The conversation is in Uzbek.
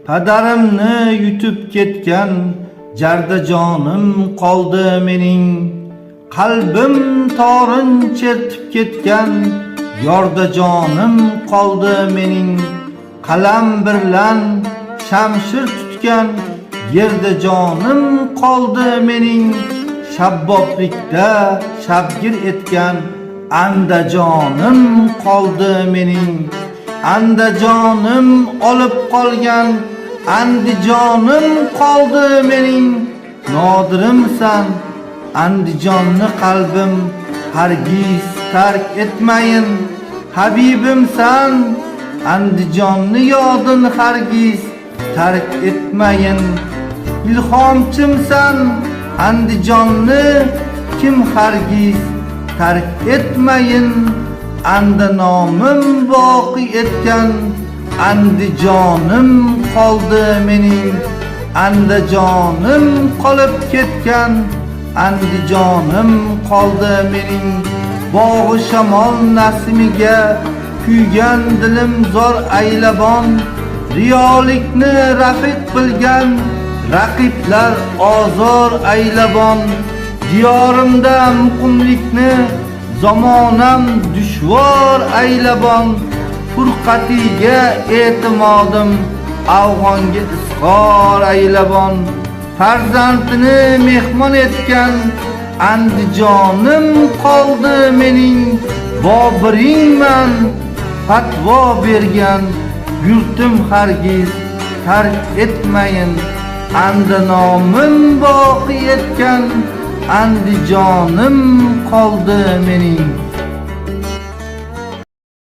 Padarimni yutib ketgan jarda jonim qoldi mening. Qalbim torin chertib ketgan yorda jonim qoldi mening. Qalam bilan shamshir tutgan yerda jonim qoldi mening. Shabboblikda shabgir etgan andajonim qoldi mening. Andajonim olib qolgan andijonim qoldi mening. Nodirimsan andijonni qalbim hargiz tark etmayin. Habibimsan andijonni yodin hargiz tark etmayin. İlhomchimsan andijonni kim hargiz tark etmayin. Anda nomim boqi etgan andijonim qoldi mening. Andijonim qolib ketgan andijonim qoldi mening. Bog'i shamol nasimiga kuygan dilim zor aylabon. Riyolikni rafiq bilgan raqiblar ozor aylabon. Diyorimda muqimlikni zamonam dushvor aylabon. Furqatiga e'timodim afg'onga izhor aylabon. Farzandini mehmon etgan andijonim qoldi mening. Bobiringman fatvo bergan yurtim hargiz tark etmayin. Anda nomim boqi etgan andijonim qoldi mening.